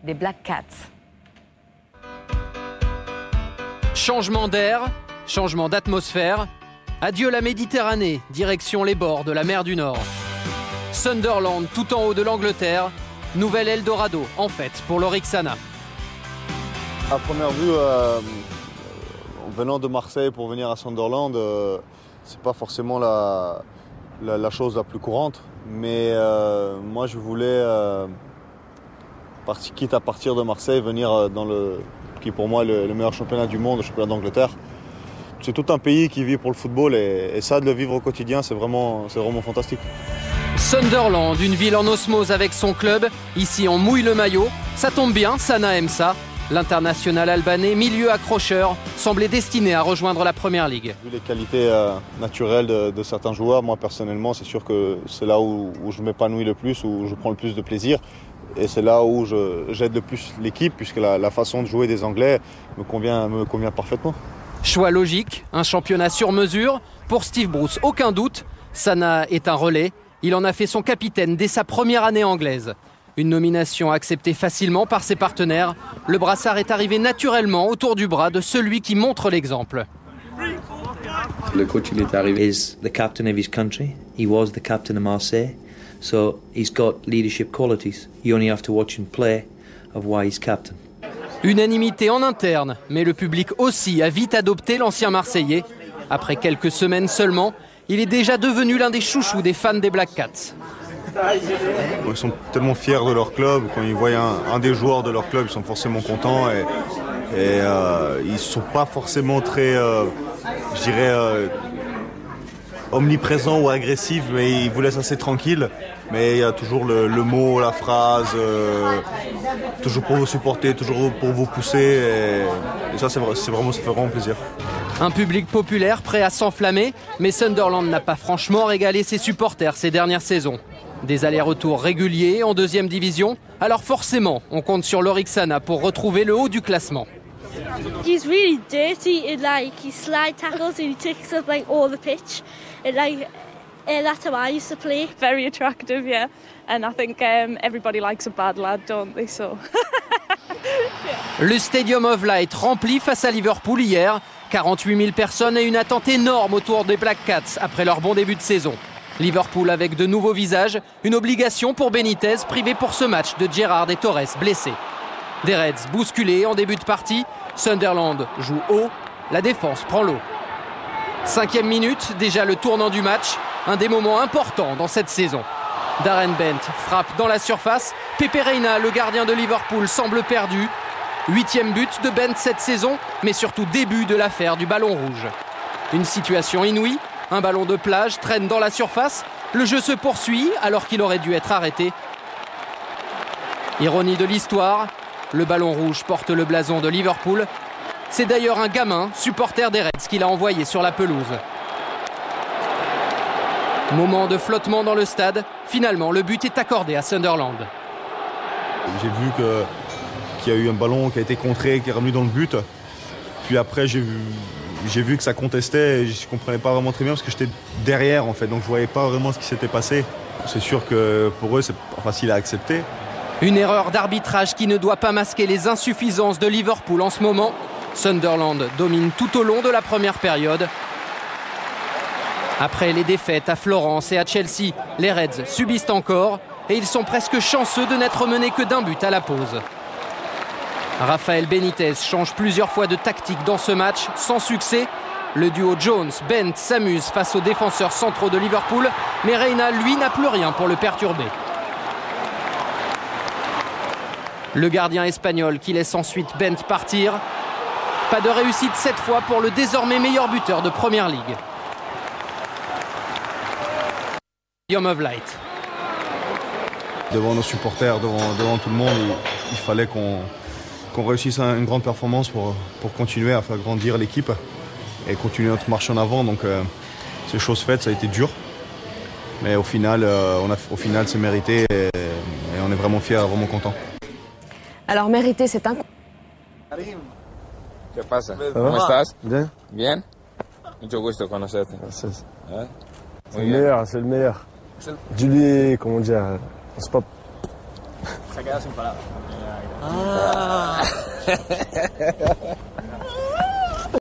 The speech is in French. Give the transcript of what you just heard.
des Black Cats. Changement d'air, changement d'atmosphère. Adieu la Méditerranée, direction les bords de la mer du Nord. Sunderland, tout en haut de l'Angleterre. Nouvel Eldorado, en fait, pour l'Oryx-Sana. À première vue, venant de Marseille pour venir à Sunderland, c'est pas forcément la chose la plus courante. Mais moi, je voulais, quitte à partir de Marseille, venir dans qui est pour moi le meilleur championnat du monde, le championnat d'Angleterre. C'est tout un pays qui vit pour le football et ça, de le vivre au quotidien, c'est vraiment fantastique. Sunderland, une ville en osmose avec son club. Ici, on mouille le maillot. Ça tombe bien, Sana aime ça. L'international albanais, milieu accrocheur, semblait destiné à rejoindre la Première Ligue. Vu les qualités naturelles de certains joueurs, moi personnellement, c'est sûr que c'est là où je m'épanouis le plus, où je prends le plus de plaisir. Et c'est là où j'aide le plus l'équipe, puisque la façon de jouer des Anglais me convient parfaitement. Choix logique, un championnat sur mesure. Pour Steve Bruce, aucun doute, Sana est un relais. Il en a fait son capitaine dès sa première année anglaise. Une nomination acceptée facilement par ses partenaires. Le brassard est arrivé naturellement autour du bras de celui qui montre l'exemple. Le coach, il est arrivé. Is the captain of his country. He was the captain of Marseille. So he's got leadership qualities. You only have to watch him play of why he's captain. Unanimité en interne, mais le public aussi a vite adopté l'ancien Marseillais. Après quelques semaines seulement, il est déjà devenu l'un des chouchous des fans des Black Cats. Ils sont tellement fiers de leur club. Quand ils voient un des joueurs de leur club, ils sont forcément contents. Et ils ne sont pas forcément très, omniprésents ou agressifs, mais ils vous laissent assez tranquille. Mais il y a toujours le mot, la phrase, toujours pour vous supporter, toujours pour vous pousser. Et ça, ça fait vraiment plaisir. Un public populaire prêt à s'enflammer, mais Sunderland n'a pas franchement régalé ses supporters ces dernières saisons. Des allers-retours réguliers en deuxième division, alors forcément, on compte sur l'Oryx-Sana pour retrouver le haut du classement. He's really dirty in he slide tackles and he takes up all the pitch. And that's how I used to play. Very attractive, yeah. And I think everybody likes a bad lad, don't they? So. Le Stadium of Light rempli face à Liverpool hier. 48 000 personnes et une attente énorme autour des Black Cats après leur bon début de saison. Liverpool avec de nouveaux visages, une obligation pour Benitez, privé pour ce match de Gerrard et Torres blessés. Des Reds bousculés en début de partie, Sunderland joue haut, la défense prend l'eau. 5e minute, déjà le tournant du match, un des moments importants dans cette saison. Darren Bent frappe dans la surface, Pepe Reina, le gardien de Liverpool, semble perdu. 8e but de Bent cette saison, mais surtout début de l'affaire du ballon rouge. Une situation inouïe. Un ballon de plage traîne dans la surface. Le jeu se poursuit alors qu'il aurait dû être arrêté. Ironie de l'histoire, le ballon rouge porte le blason de Liverpool. C'est d'ailleurs un gamin, supporter des Reds, qui l'a envoyé sur la pelouse. Moment de flottement dans le stade. Finalement, le but est accordé à Sunderland. J'ai vu qu'il y a eu un ballon qui a été contré, qui est revenu dans le but. Puis après, j'ai vu que ça contestait et je ne comprenais pas vraiment très bien parce que j'étais derrière en fait, donc je ne voyais pas vraiment ce qui s'était passé. C'est sûr que pour eux, c'est pas facile à accepter. Une erreur d'arbitrage qui ne doit pas masquer les insuffisances de Liverpool en ce moment. Sunderland domine tout au long de la première période. Après les défaites à Florence et à Chelsea, les Reds subissent encore et ils sont presque chanceux de n'être menés que d'un but à la pause. Rafael Benitez change plusieurs fois de tactique dans ce match, sans succès. Le duo Jones-Bent s'amuse face aux défenseurs centraux de Liverpool, mais Reina, lui, n'a plus rien pour le perturber. Le gardien espagnol qui laisse ensuite Bent partir. Pas de réussite cette fois pour le désormais meilleur buteur de Première Ligue. Stadium of Light. Devant nos supporters, devant tout le monde, il fallait qu'on réussisse une grande performance pour continuer à faire grandir l'équipe et continuer notre marche en avant. Donc c'est chose faite, ça a été dur. Mais au final, c'est mérité et on est vraiment fiers, vraiment contents. Alors mérité, c'est un... ¿Qué pasa? ¿Cómo estás? Bien. Bien. Mucho gusto conocerte. C'est Muy le bien. meilleur, c'est le meilleur. Julie, comment dire, c'est pas... Se ha quedado sin palabras.